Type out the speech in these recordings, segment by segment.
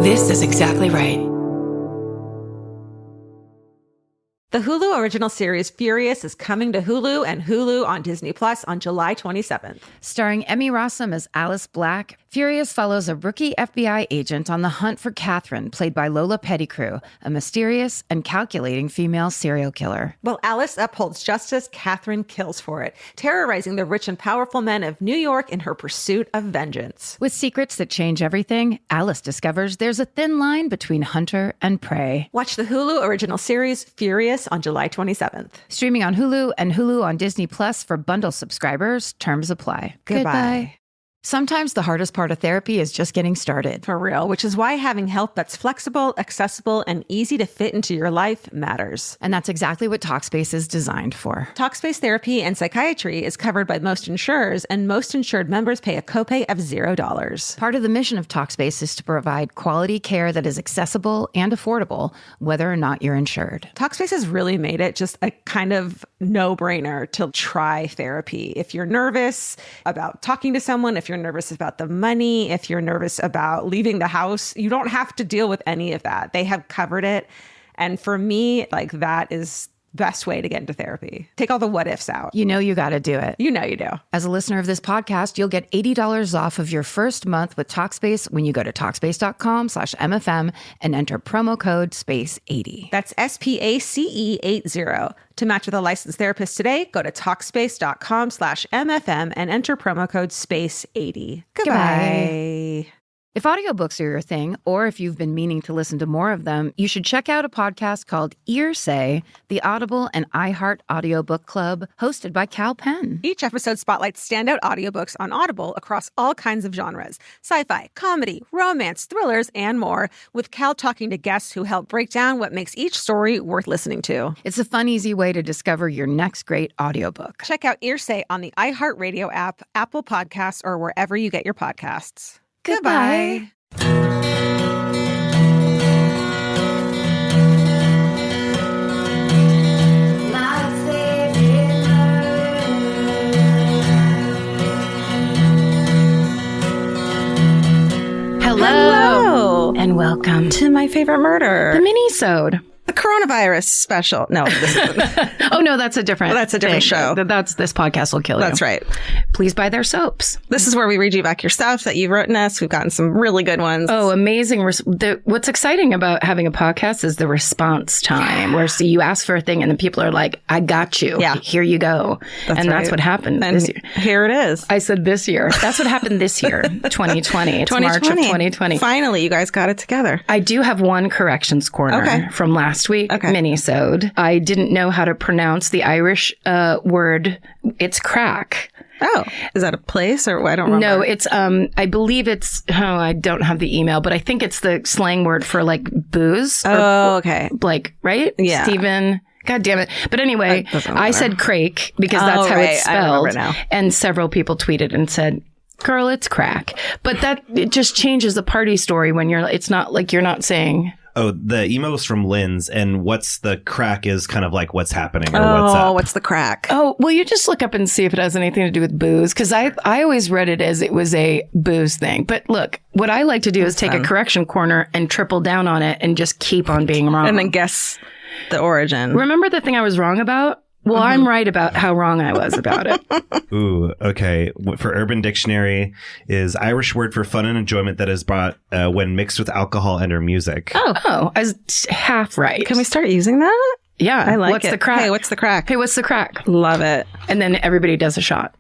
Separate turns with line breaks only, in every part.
This is exactly right.
The Hulu original series Furious is coming to Hulu and Hulu on Disney Plus on July 27th.
Starring Emmy Rossum as Alice Black, Furious follows a rookie FBI agent on the hunt for Catherine, played by Lola Pettigrew, a mysterious and calculating female serial killer.
While Alice upholds justice, Catherine kills for it, terrorizing the rich and powerful men of New York in her pursuit of vengeance.
With secrets that change everything, Alice discovers there's a thin line between hunter and prey.
Watch the Hulu original series Furious on July 27th.
Streaming on Hulu and Hulu on Disney Plus for bundle subscribers. Terms apply.
Goodbye.
Sometimes the hardest part of therapy is just getting started.
For real, which is why having help that's flexible, accessible, and easy to fit into your life matters.
And that's exactly what Talkspace is designed for.
Talkspace therapy and psychiatry is covered by most insurers, and most insured members pay a copay of $0.
Part of the mission of Talkspace is to provide quality care that is accessible and affordable, whether or not you're insured.
Talkspace has really made it just a kind of no-brainer to try therapy. If you're nervous about talking to someone, if you're nervous about the money, if you're nervous about leaving the house, you don't have to deal with any of that. They have covered it. And for me, like, that is best way to get into therapy. Take all the what ifs out.
You know you got to do it.
You know you do.
As a listener of this podcast, you'll get $80 off of your first month with Talkspace when you go to Talkspace.com/MFM and enter promo code SPACE80.
That's SPACE80. To match with a licensed therapist today, go to Talkspace.com/MFM and enter promo code SPACE80. Goodbye.
If audiobooks are your thing, or if you've been meaning to listen to more of them, you should check out a podcast called Earsay, the Audible and iHeart Audiobook Club, hosted by Cal Penn.
Each episode spotlights standout audiobooks on Audible across all kinds of genres: sci-fi, comedy, romance, thrillers, and more, with Cal talking to guests who help break down what makes each story worth listening to.
It's a fun, easy way to discover your next great audiobook.
Check out Earsay on the iHeartRadio app, Apple Podcasts, or wherever you get your podcasts. Goodbye.
Hello. And welcome
to My Favorite Murder.
the Minisode.
The coronavirus special. No, this isn't.
Oh, no, that's a different
thing.
show. This podcast will kill you.
That's right.
Please buy their soaps.
This is where we read you back your stuff that you've written us. We've gotten some really good ones.
Oh, amazing. What's exciting about having a podcast is the response time, where you ask for a thing and then people are like, I got you.
Yeah.
Here you go. That's what happened this year.
Here it is.
I said this year. That's what happened this year, 2020. It's March of 2020.
Finally, you guys got it together.
I do have one corrections corner from last week, Minisode. I didn't know how to pronounce the Irish word. It's crack.
Oh, is that a place or I don't remember?
No, it's, I believe it's, I don't have the email, but I think it's the slang word for like booze.
Oh, okay.
Like, right?
Yeah.
Stephen. God damn it. But anyway, I said crake because that's how it's spelled.
I remember now.
And several people tweeted and said, girl, it's crack. But it just changes the party story when it's not like you're not saying.
Oh, the email was from Lynn's, and what's the crack is kind of like what's happening or what's up.
Oh, what's the crack?
Oh, well, you just look up and see if it has anything to do with booze, because I always read it as it was a booze thing. But look, what I like to do is take a correction corner and triple down on it and just keep on being wrong.
And then guess the origin.
Remember the thing I was wrong about? Well, I'm right about how wrong I was about it.
Ooh, okay. For Urban Dictionary is Irish word for fun and enjoyment that is brought when mixed with alcohol and or music.
Oh, I was half right.
Can we start using that?
Yeah.
I like
what's
it.
The crack?
Hey, what's the crack?
Hey, what's the crack?
Love it.
And then everybody does a shot.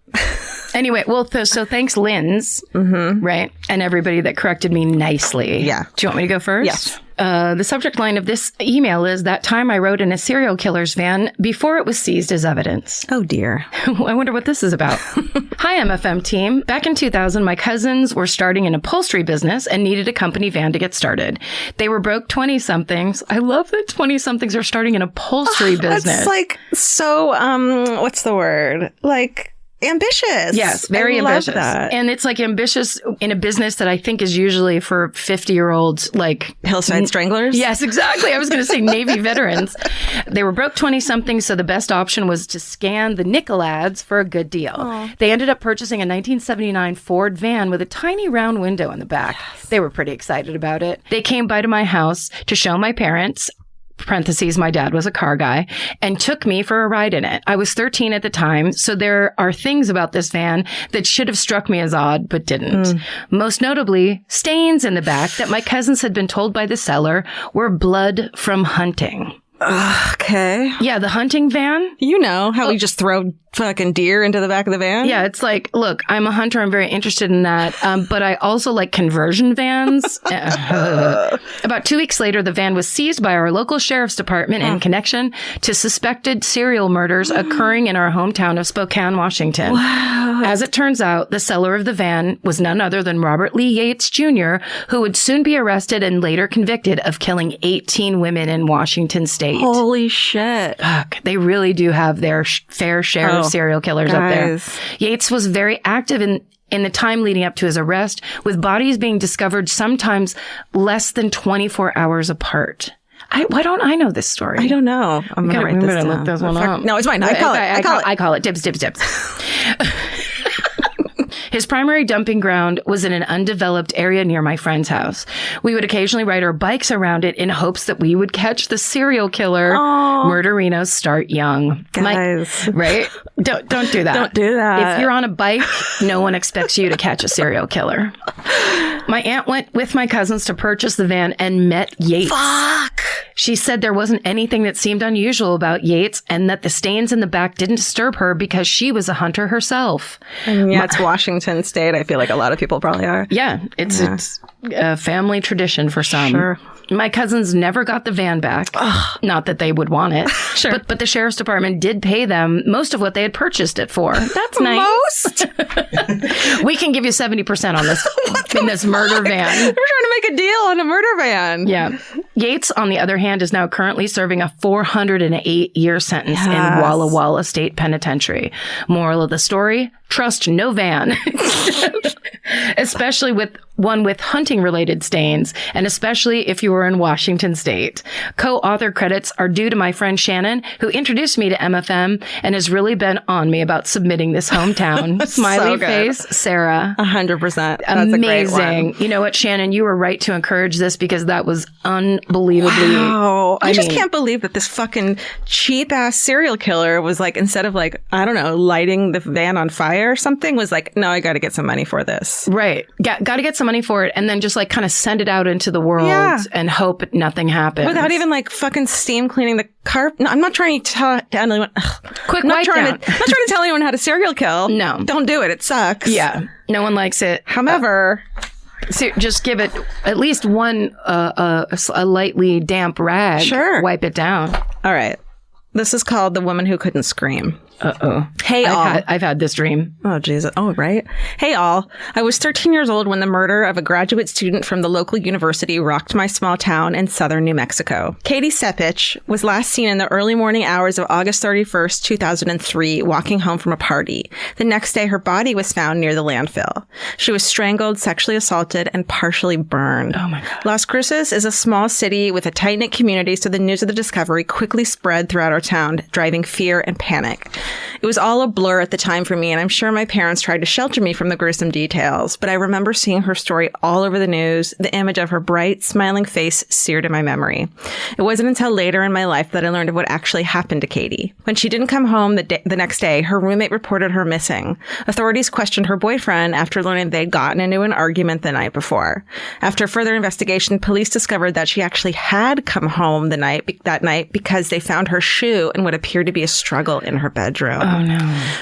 Anyway, well, so thanks, Lynn's, right? And everybody that corrected me nicely.
Yeah.
Do you want me to go first?
Yes.
The subject line of this email is that time I rode in a serial killer's van before it was seized as evidence.
Oh, dear.
I wonder what this is about. Hi, MFM team. Back in 2000, my cousins were starting an upholstery business and needed a company van to get started. They were broke 20-somethings. I love that 20-somethings are starting an upholstery business.
That's like so, what's the word? Like, ambitious.
Yes, very
I love
ambitious.
that.
And it's like ambitious in a business that I think is usually for 50-year-olds, like
Hillside Stranglers?
Yes, exactly. I was going to say Navy veterans. They were broke 20-somethings, so the best option was to scan the nickel ads for a good deal. Aww. They ended up purchasing a 1979 Ford van with a tiny round window in the back. Yes. They were pretty excited about it. They came by to my house to show my parents, parentheses, my dad was a car guy, and took me for a ride in it. I was 13 at the time, so there are things about this van that should have struck me as odd, but didn't. Most notably, stains in the back that my cousins had been told by the seller were blood from hunting.
Okay.
Yeah, the hunting van.
You know how we just throw fucking deer into the back of the van?
Yeah, it's like, look, I'm a hunter. I'm very interested in that. But I also like conversion vans. About 2 weeks later, the van was seized by our local sheriff's department in connection to suspected serial murders occurring in our hometown of Spokane, Washington. Wow. As it turns out, the seller of the van was none other than Robert Lee Yates Jr., who would soon be arrested and later convicted of killing 18 women in Washington state.
Holy shit.
Fuck, they really do have their fair share of serial killers up there. Yates was very active in the time leading up to his arrest, with bodies being discovered sometimes less than 24 hours apart. Why don't I know this story?
I don't know. I'm going to write this down.
Look this one up.
No, it's fine. I call it.
Dibs. His primary dumping ground was in an undeveloped area near my friend's house. We would occasionally ride our bikes around it in hopes that we would catch the serial killer. Murderinos start young.
Guys.
Right? Don't do that.
Don't do that.
If you're on a bike, no one expects you to catch a serial killer. My aunt went with my cousins to purchase the van and met Yates.
Fuck.
She said there wasn't anything that seemed unusual about Yates and that the stains in the back didn't disturb her because she was a hunter herself.
It's Washington State. I feel like a lot of people probably are.
Yeah, it's a family tradition for some.
Sure.
My cousins never got the van back. Ugh. Not that they would want it.
Sure.
But the sheriff's department did pay them most of what they had purchased it for. That's nice.
Most?
We can give you 70% on this in this murder van.
We're trying to make a deal on a murder van.
Yeah. Yates, on the other hand, is now currently serving a 408-year sentence in Walla Walla State Penitentiary. Moral of the story, trust no van. Especially with one with hunting-related stains, and especially if you were in Washington State. Co-author credits are due to my friend Shannon, who introduced me to MFM and has really been on me about submitting this hometown. Smiley face, Sarah.
100%. That's
amazing.
A great one.
You know what, Shannon? You were right to encourage this because that was unbelievably...
Wow. I just can't believe that this fucking cheap-ass serial killer was like, instead of like, I don't know, lighting the van on fire or something, was like, no, I got to get some money for this.
Right. Got to get some money for it and then just like kind of send it out into the world and hope nothing happens.
Without even like fucking steam cleaning the carpet. No, I'm not trying to tell anyone.
Quick,
I'm not trying to tell anyone how to serial kill.
No.
Don't do it. It sucks.
Yeah. No one likes it.
However...
So just give it at least one a lightly damp rag.
Sure.
Wipe it down.
All right. This is called The Woman Who Couldn't Scream.
Uh-oh.
Hey, all.
I've had this dream.
Oh, Jesus. Oh, right. Hey, all. I was 13 years old when the murder of a graduate student from the local university rocked my small town in southern New Mexico. Katie Sepich was last seen in the early morning hours of August 31st, 2003, walking home from a party. The next day, her body was found near the landfill. She was strangled, sexually assaulted, and partially burned.
Oh, my God.
Las Cruces is a small city with a tight-knit community, so the news of the discovery quickly spread throughout our town, driving fear and panic. It was all a blur at the time for me, and I'm sure my parents tried to shelter me from the gruesome details, but I remember seeing her story all over the news, the image of her bright, smiling face seared in my memory. It wasn't until later in my life that I learned of what actually happened to Katie. When she didn't come home the next day, her roommate reported her missing. Authorities questioned her boyfriend after learning they'd gotten into an argument the night before. After further investigation, police discovered that she actually had come home that night because they found her shoe and what appeared to be a struggle in her bedroom.
Oh, no.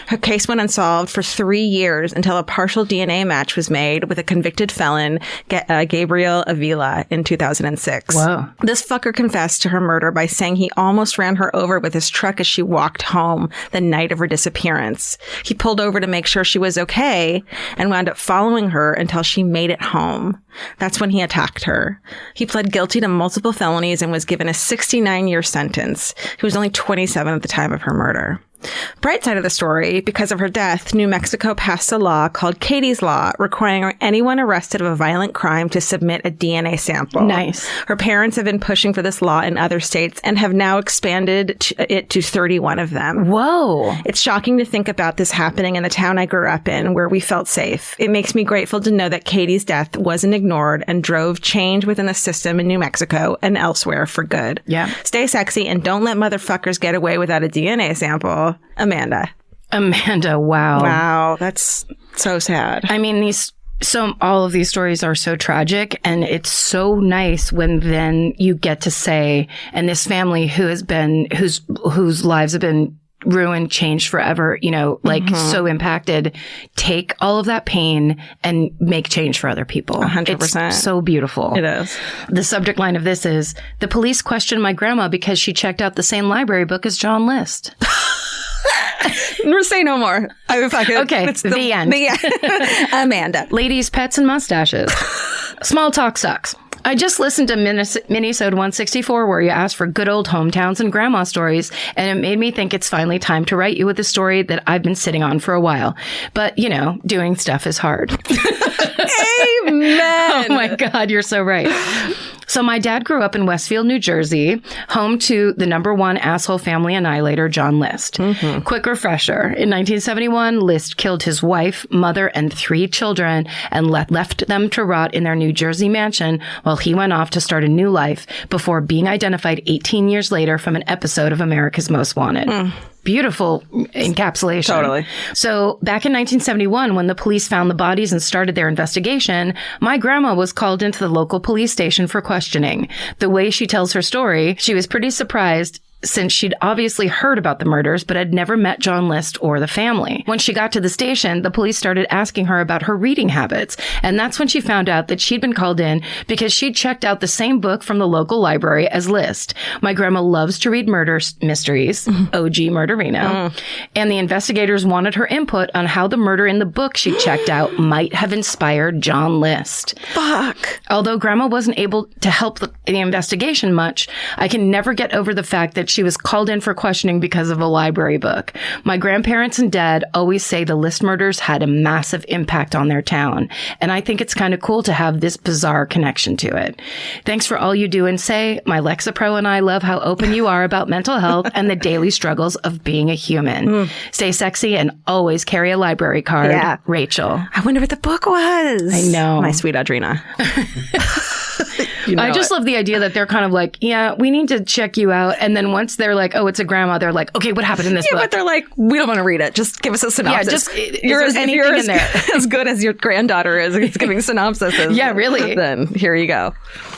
Her case went unsolved for 3 years until a partial DNA match was made with a convicted felon, Gabriel Avila, in 2006.
Whoa.
This fucker confessed to her murder by saying he almost ran her over with his truck as she walked home the night of her disappearance. He pulled over to make sure she was okay and wound up following her until she made it home. That's when he attacked her. He pled guilty to multiple felonies and was given a 69-year sentence. He was only 27 at the time of her murder. Bright side of the story, because of her death, New Mexico passed a law called Katie's Law, requiring anyone arrested of a violent crime to submit a DNA sample.
Nice.
Her parents have been pushing for this law in other states and have now expanded it to 31 of them.
Whoa.
It's shocking to think about this happening in the town I grew up in, where we felt safe. It makes me grateful to know that Katie's death wasn't ignored and drove change within the system in New Mexico and elsewhere for good.
Yeah.
Stay sexy and don't let motherfuckers get away without a DNA sample. Amanda, wow. Wow, that's so sad.
I mean, all of these stories are so tragic, and it's so nice when then you get to say, and this family whose lives have been ruined, changed forever, so impacted, take all of that pain and make change for other people.
100%.
It's so beautiful.
It is.
The subject line of this is, the police questioned my grandma because she checked out the same library book as John List.
Say no more.
Okay,
it's
the end.
Amanda.
Ladies, pets, and mustaches. Small talk sucks. I just listened to Minisode 164 where you asked for good old hometowns and grandma stories, and it made me think it's finally time to write you with a story that I've been sitting on for a while. But, doing stuff is hard.
Amen.
Oh my God, you're so right. So my dad grew up in Westfield, New Jersey, home to the #1 asshole family annihilator, John List. Mm-hmm. Quick refresher. In 1971, List killed his wife, mother, and 3 children and left them to rot in their New Jersey mansion while he went off to start a new life before being identified 18 years later from an episode of America's Most Wanted. Beautiful encapsulation.
Totally.
So back in 1971, when the police found the bodies and started their investigation, my grandma was called into the local police station for questioning. The way she tells her story, she was pretty surprised since she'd obviously heard about the murders, but had never met John List or the family. When she got to the station, the police started asking her about her reading habits. And that's when she found out that she'd been called in because she'd checked out the same book from the local library as List. My grandma loves to read murder mysteries, OG Murderino. And the investigators wanted her input on how the murder in the book she checked out might have inspired John List.
Fuck.
Although grandma wasn't able to help the investigation much, I can never get over the fact that she was called in for questioning because of a library book. My grandparents and dad always say the List murders had a massive impact on their town, and I think it's kind of cool to have this bizarre connection to it. Thanks for all you do and say. My Lexapro and I love how open you are about mental health and the daily struggles of being a human. Stay sexy and always carry a library card.
Yeah.
Rachel.
I wonder what the book was.
I know.
My sweet Audrina.
I just love the idea that they're kind of like, yeah, we need to check you out. And then once they're like, oh, it's a grandma, they're like, okay, what happened in this book?
But they're like, we don't want to read it. Just give us a synopsis.
You're in there.
As good as your granddaughter is giving synopsises.
Yeah, really.
Then here you go.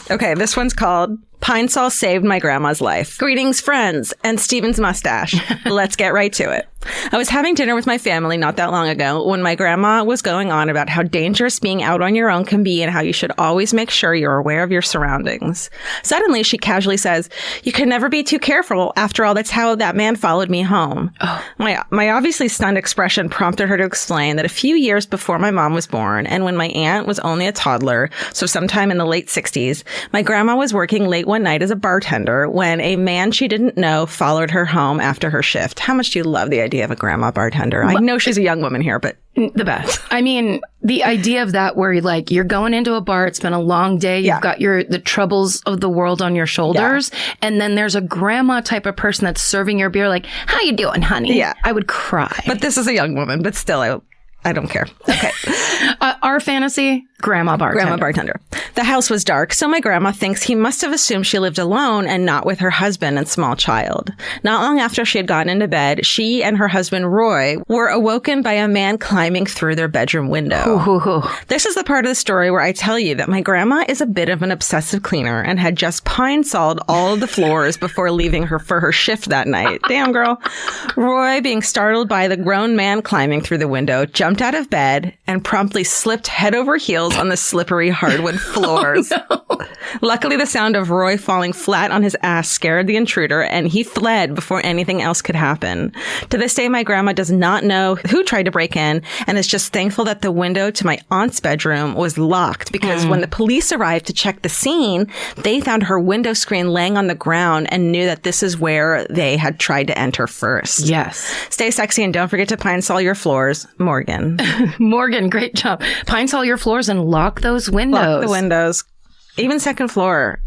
Okay, this one's called Pine Sol Saved My Grandma's Life. Greetings, friends, and Steven's mustache. Let's get right to it. I was having dinner with my family not that long ago when my grandma was going on about how dangerous being out on your own can be and how you should always make sure you're aware of your surroundings. Suddenly, she casually says, "You can never be too careful. After all, that's how that man followed me home." Oh. My obviously stunned expression prompted her to explain that a few years before my mom was born and when my aunt was only a toddler, so sometime in the late 60s, my grandma was working late one night as a bartender when a man she didn't know followed her home after her shift. How much do you love the idea of a grandma bartender? I know she's a young woman here, but
the best. I mean, the idea of that where you're going into a bar, it's been a long day, you've got the troubles of the world on your shoulders, and then there's a grandma type of person that's serving your beer like, "How you doing, honey?"
Yeah.
I would cry.
But this is a young woman, but still, I don't care. Okay.
Our fantasy, grandma bartender.
Grandma bartender. The house was dark, so my grandma thinks he must have assumed she lived alone and not with her husband and small child. Not long after she had gotten into bed, she and her husband, Roy, were awoken by a man climbing through their bedroom window. This is the part of the story where I tell you that my grandma is a bit of an obsessive cleaner and had just pine-soled all of the floors before leaving her for her shift that night. Damn, girl. Roy, being startled by the grown man climbing through the window, jumped out of bed and promptly slipped head over heels on the slippery hardwood floors. Oh, no.
Luckily, the sound of Roy falling flat on his ass scared the intruder, and he fled before anything else could happen. To this day, my grandma does not know who tried to break in and is just thankful that the window to my aunt's bedroom was locked, because when the police arrived to check the scene, they found her window screen laying on the ground and knew that this is where they had tried to enter first.
Yes.
Stay sexy and don't forget to pine sol your floors. Morgan.
Morgan, great job. Pine sol your floors and lock those windows.
Lock the windows. Even second floor.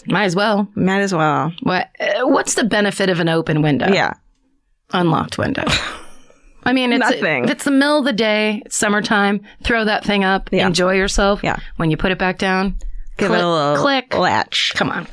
Might as well.
Might as well.
What's the benefit of an open window?
Yeah.
Unlocked window. I mean,
Nothing.
If it's the middle of the day, it's summertime, throw that thing up, enjoy yourself.
Yeah.
When you put it back down,
Give it a little
click.
latch.
Come on.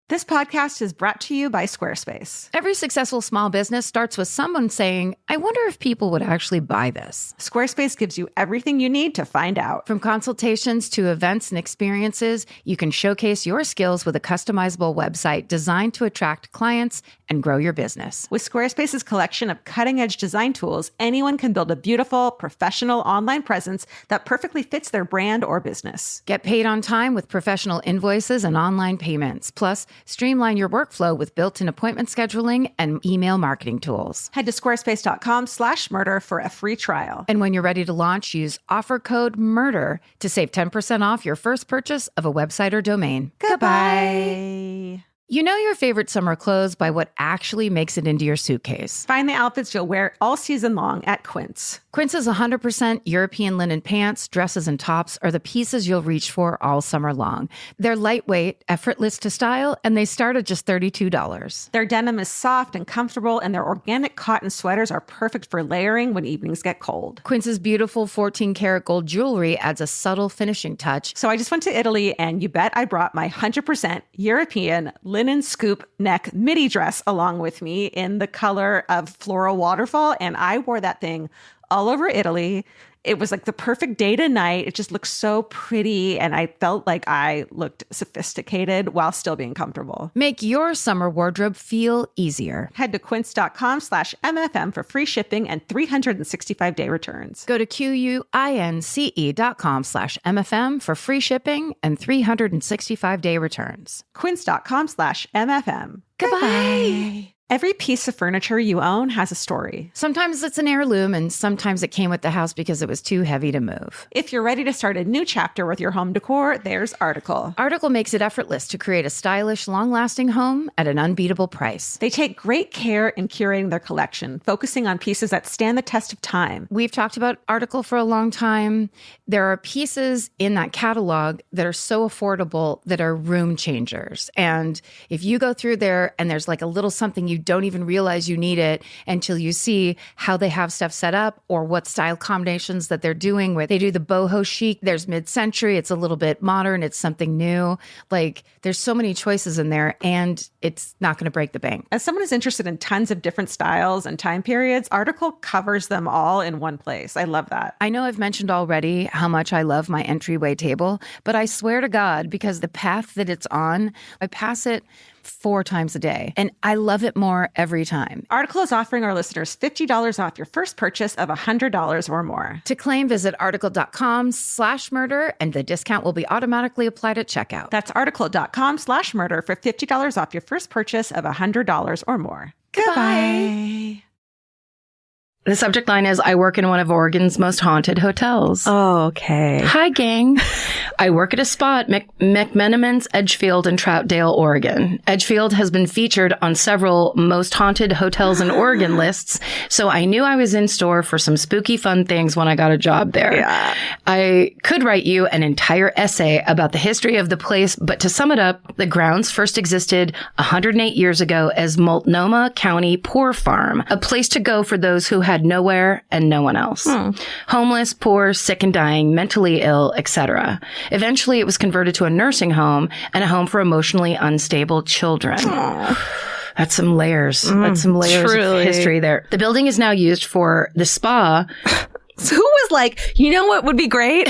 This podcast is brought to you by Squarespace.
Every successful small business starts with someone saying, I wonder if people would actually buy this.
Squarespace gives you everything you need to find out.
From consultations to events and experiences, you can showcase your skills with a customizable website designed to attract clients and grow your business.
With Squarespace's collection of cutting-edge design tools, anyone can build a beautiful, professional online presence that perfectly fits their brand or business.
Get paid on time with professional invoices and online payments. Plus, streamline your workflow with built-in appointment scheduling and email marketing tools.
Head to squarespace.com/murder for a free trial.
And when you're ready to launch, use offer code MURDER to save 10% off your first purchase of a website or domain.
Goodbye.
You know your favorite summer clothes by what actually makes it into your suitcase.
Find the outfits you'll wear all season long at Quince.
Quince's 100% European linen pants, dresses, and tops are the pieces you'll reach for all summer long. They're lightweight, effortless to style, and they start at just $32.
Their denim is soft and comfortable, and their organic cotton sweaters are perfect for layering when evenings get cold.
Quince's beautiful 14-karat gold jewelry adds a subtle finishing touch.
So I just went to Italy, and you bet I brought my 100% European linen scoop neck midi dress along with me in the color of floral waterfall, and I wore that thing all over Italy. It was like the perfect day to night. It just looked so pretty, and I felt like I looked sophisticated while still being comfortable.
Make your summer wardrobe feel easier.
Head to quince.com/MFM for free shipping and 365-day returns.
Go to QUINCE.com/MFM for free shipping and 365-day returns.
Quince.com/MFM.
Goodbye.
Every piece of furniture you own has a story.
Sometimes it's an heirloom, and sometimes it came with the house because it was too heavy to move.
If you're ready to start a new chapter with your home decor, there's Article.
Article makes it effortless to create a stylish, long-lasting home at an unbeatable price.
They take great care in curating their collection, focusing on pieces that stand the test of time.
We've talked about Article for a long time. There are pieces in that catalog that are so affordable that are room changers. And if you go through there and there's like a little something you don't even realize you need it until you see how they have stuff set up or what style combinations that they're doing, where they do the boho chic, there's mid-century, it's a little bit modern, it's something new. Like, there's so many choices in there, and it's not going to break the bank.
As someone who's interested in tons of different styles and time periods, Article covers them all in one place. I love that.
I know I've mentioned already how much I love my entryway table, but I swear to God, because the path that it's on, I pass it 4 times a day, and I love it more every time.
Article is offering our listeners $50 off your first purchase of $100 or more.
To claim, visit article.com/murder, and the discount will be automatically applied at checkout.
That's article.com/murder for $50 off your first purchase of $100 or more.
Goodbye.
The subject line is, I work in one of Oregon's most haunted hotels.
Oh, okay.
Hi, gang. I work at a spot, McMenamins, Edgefield, in Troutdale, Oregon. Edgefield has been featured on several most haunted hotels in Oregon lists, so I knew I was in store for some spooky fun things when I got a job there.
Yeah.
I could write you an entire essay about the history of the place, but to sum it up, the grounds first existed 108 years ago as Multnomah County Poor Farm, a place to go for those who had nowhere and no one else. Homeless, poor, sick and dying, mentally ill, etc. Eventually, it was converted to a nursing home and a home for emotionally unstable children. That's some layers. That's some layers
truly.
of history there. The building is now used for the spa.
So who was like, you know what would be great?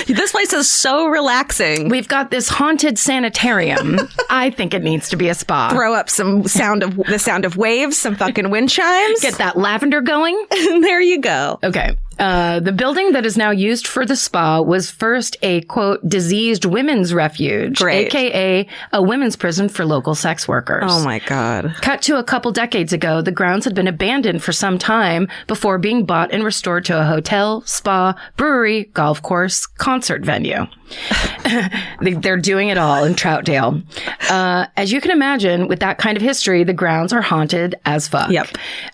This place is so relaxing.
We've got this haunted sanitarium. I think it needs to be a spa.
Throw up some the sound of waves, some fucking wind chimes.
Get that lavender going.
And there you go.
Okay. The building that is now used for the spa was first a, quote, diseased women's refuge,
Great.
AKA a women's prison for local sex workers.
Oh, my God.
Cut to a couple decades ago, the grounds had been abandoned for some time before being bought and restored to a hotel, spa, brewery, golf course, concert venue. They're doing it all in Troutdale. As you can imagine, with that kind of history, the grounds are haunted as fuck.
Yep.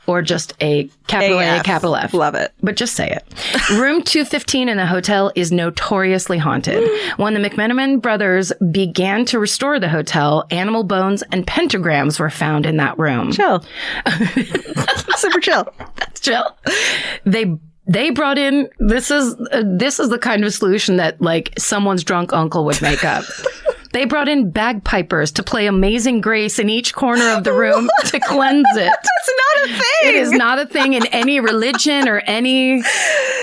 Or just a capital A, capital F.
Love it.
But just say it. Room 215 in the hotel is notoriously haunted. When the McMenamin brothers began to restore the hotel, animal bones and pentagrams were found in that room.
Chill. Super chill.
That's chill. They brought in, this is the kind of solution that like someone's drunk uncle would make up. They brought in bagpipers to play Amazing Grace in each corner of the room to cleanse it.
That's not a thing.
It is not a thing in any religion or any...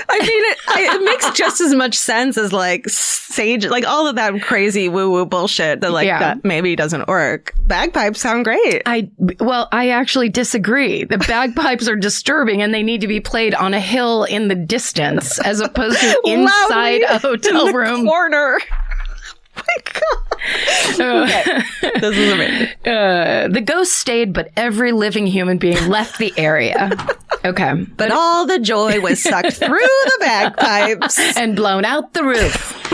I mean, it makes just as much sense as like sage, like all of that crazy woo-woo bullshit that like that maybe doesn't work. Bagpipes sound great.
I actually disagree. The bagpipes are disturbing and they need to be played on a hill in the distance as opposed to inside a hotel room.
Corner. Oh my God. Okay. This is amazing.
The ghost stayed, but every living human being left the area. Okay.
But all the joy was sucked through the bagpipes
and blown out the roof.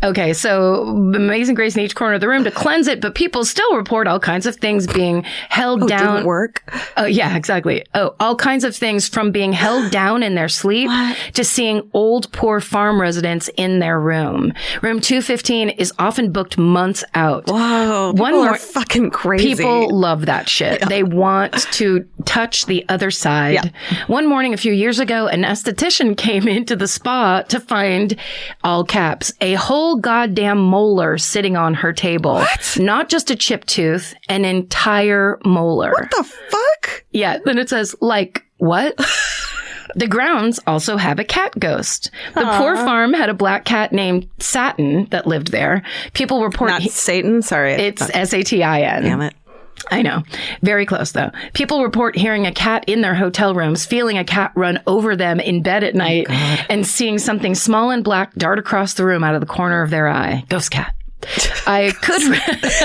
Okay, so Amazing Grace in each corner of the room to cleanse it, but people still report all kinds of things being held down.
Didn't work?
Oh, yeah, exactly. Oh, all kinds of things from being held down in their sleep to seeing old, poor farm residents in their room. Room 215 is often booked months out.
Whoa, people are fucking crazy.
People love that shit. Yeah. They want to touch the other side. Yeah. One morning a few years ago, an esthetician came into the spa to find, all caps, a whole goddamn molar sitting on her table.
What?
Not just a chipped tooth, an entire molar.
What the fuck?
Yeah. Then it says, like, what? The grounds also have a cat ghost. The poor farm had a black cat named Satin that lived there. People report...
Not Satan? Sorry.
It's S-A-T-I-N.
Damn it.
I know. Very close, though. People report hearing a cat in their hotel rooms, feeling a cat run over them in bed at night, and seeing something small and black dart across the room out of the corner of their eye. Ghost cat. I could...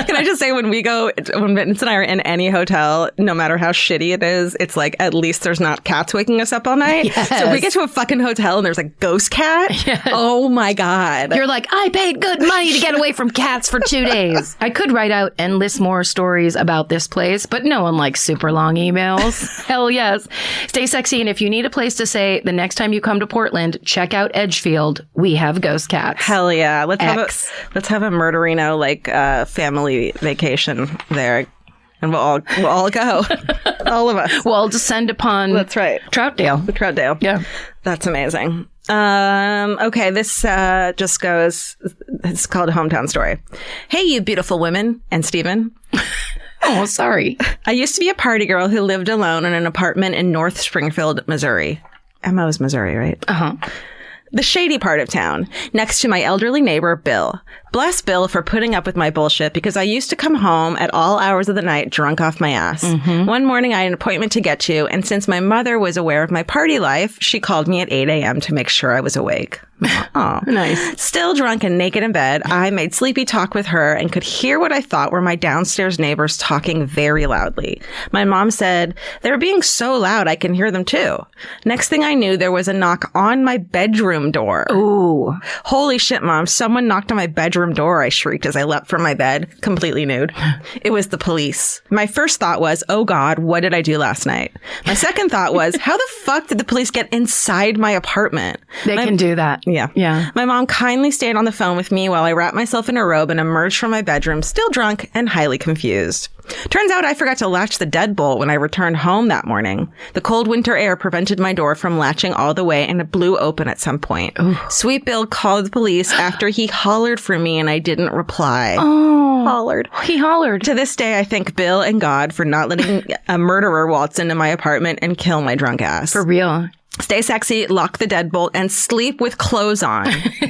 Can I just say, when Vince and I are in any hotel, no matter how shitty it is, it's like, at least there's not cats waking us up all night.
Yes.
So if we get to a fucking hotel and there's a ghost cat,
yes.
Oh my God.
You're like, I paid good money to get away from cats for 2 days. I could write out endless more stories about this place, but no one likes super long emails. Hell yes. Stay sexy, and if you need a place to say the next time you come to Portland, check out Edgefield. We have ghost cats.
Hell yeah. Let's have a Murderino like family vacation there, and we'll all go. All of us.
We'll all descend upon.
That's right.
Troutdale.
The Troutdale.
Yeah.
That's amazing. Okay, this just goes. It's called Hometown Story. Hey, you beautiful women and Stephen.
Oh, sorry.
I used to be a party girl who lived alone in an apartment in North Springfield, Missouri. Emma's Missouri, right?
Uh-huh.
The shady part of town, next to my elderly neighbor, Bill. Bless Bill for putting up with my bullshit, because I used to come home at all hours of the night drunk off my ass. Mm-hmm. One morning I had an appointment to get to, and since my mother was aware of my party life, she called me at 8 a.m. to make sure I was awake. Oh,
nice.
Still drunk and naked in bed, I made sleepy talk with her and could hear what I thought were my downstairs neighbors talking very loudly. My mom said, "They're being so loud I can hear them too." Next thing I knew, there was a knock on my bedroom door.
Ooh.
Holy shit, Mom. Someone knocked on my bedroom door, I shrieked as I leapt from my bed, completely nude. It was the police. My first thought was, oh God, what did I do last night? My second thought was, how the fuck did the police get inside my apartment?
They can do that.
Yeah.
Yeah.
My mom kindly stayed on the phone with me while I wrapped myself in a robe and emerged from my bedroom, still drunk and highly confused. Turns out I forgot to latch the deadbolt when I returned home that morning. The cold winter air prevented my door from latching all the way, and it blew open at some point. Ooh. Sweet Bill called the police after he hollered for me and I didn't reply.
Oh.
Hollered.
He hollered.
To this day, I thank Bill and God for not letting a murderer waltz into my apartment and kill my drunk ass.
For real.
Stay sexy, lock the deadbolt, and sleep with clothes on.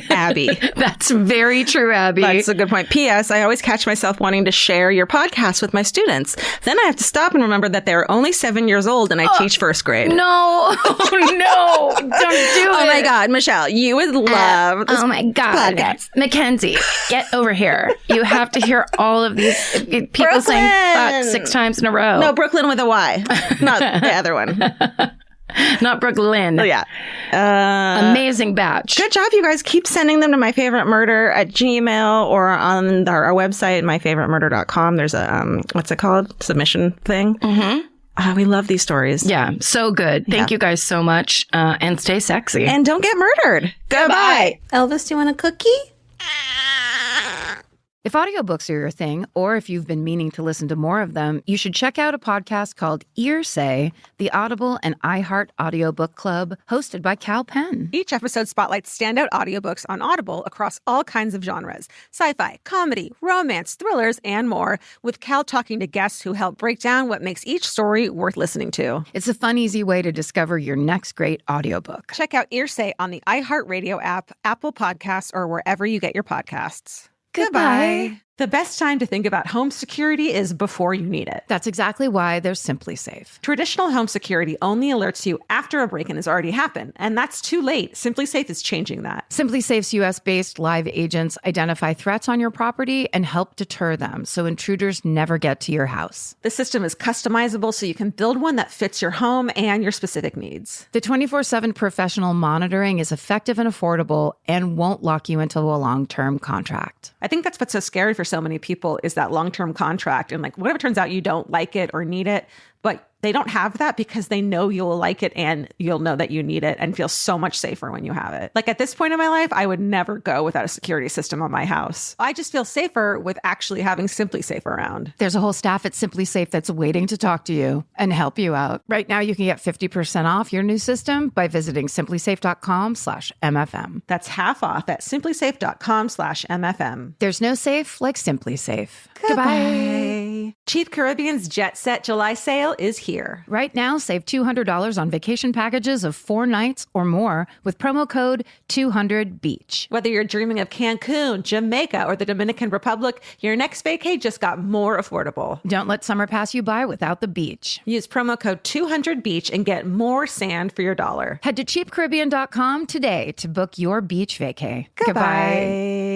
Abby.
That's very true, Abby.
That's a good point. P.S. I always catch myself wanting to share your podcast with my students. Then I have to stop and remember that they're only 7 years old and I teach first grade.
No, no, don't do it.
Oh my God, Michelle, you would love this
Oh my God.
podcast.
Mackenzie, get over here. You have to hear all of these people saying fuck 6 times in a row.
No, Brooklyn with a Y, not the other one.
Not Brooklyn.
Oh, yeah.
Amazing batch.
Good job, you guys. Keep sending them to myfavoritemurder@gmail or on our website, myfavoritemurder.com. There's a, what's it called? Submission thing. Mm-hmm. We love these stories.
Yeah, so good. Thank you guys so much. And stay sexy.
And don't get murdered. Goodbye.
Elvis, do you want a cookie?
If audiobooks are your thing, or if you've been meaning to listen to more of them, you should check out a podcast called Earsay, the Audible and iHeart Audiobook Club, hosted by Cal Penn.
Each episode spotlights standout audiobooks on Audible across all kinds of genres: sci-fi, comedy, romance, thrillers, and more, with Cal talking to guests who help break down what makes each story worth listening to.
It's a fun, easy way to discover your next great audiobook.
Check out Earsay on the iHeartRadio app, Apple Podcasts, or wherever you get your podcasts.
Goodbye.
The best time to think about home security is before you need it.
That's exactly why there's Simply Safe.
Traditional home security only alerts you after a break-in has already happened, and that's too late. Simply Safe is changing that.
Simply Safe's US-based live agents identify threats on your property and help deter them so intruders never get to your house.
The system is customizable so you can build one that fits your home and your specific needs.
The 24/7 professional monitoring is effective and affordable and won't lock you into a long-term contract.
I think that's what's so scary for so many people is that long-term contract. And like, what if it turns out you don't like it or need it, but they don't have that because they know you'll like it and you'll know that you need it and feel so much safer when you have it. Like at this point in my life, I would never go without a security system on my house. I just feel safer with actually having Simply Safe around.
There's a whole staff at Simply Safe that's waiting to talk to you and help you out. Right now, you can get 50% off your new system by visiting simplysafe.com/MFM.
That's half off at simplysafe.com/MFM.
There's no safe like Simply Safe.
Goodbye. Cheap Caribbean's Jet Set July sale is here.
Right now, save $200 on vacation packages of 4 nights or more with promo code 200BEACH.
Whether you're dreaming of Cancun, Jamaica, or the Dominican Republic, your next vacay just got more affordable.
Don't let summer pass you by without the beach.
Use promo code 200BEACH and get more sand for your dollar.
Head to cheapcaribbean.com today to book your beach vacay.
Goodbye.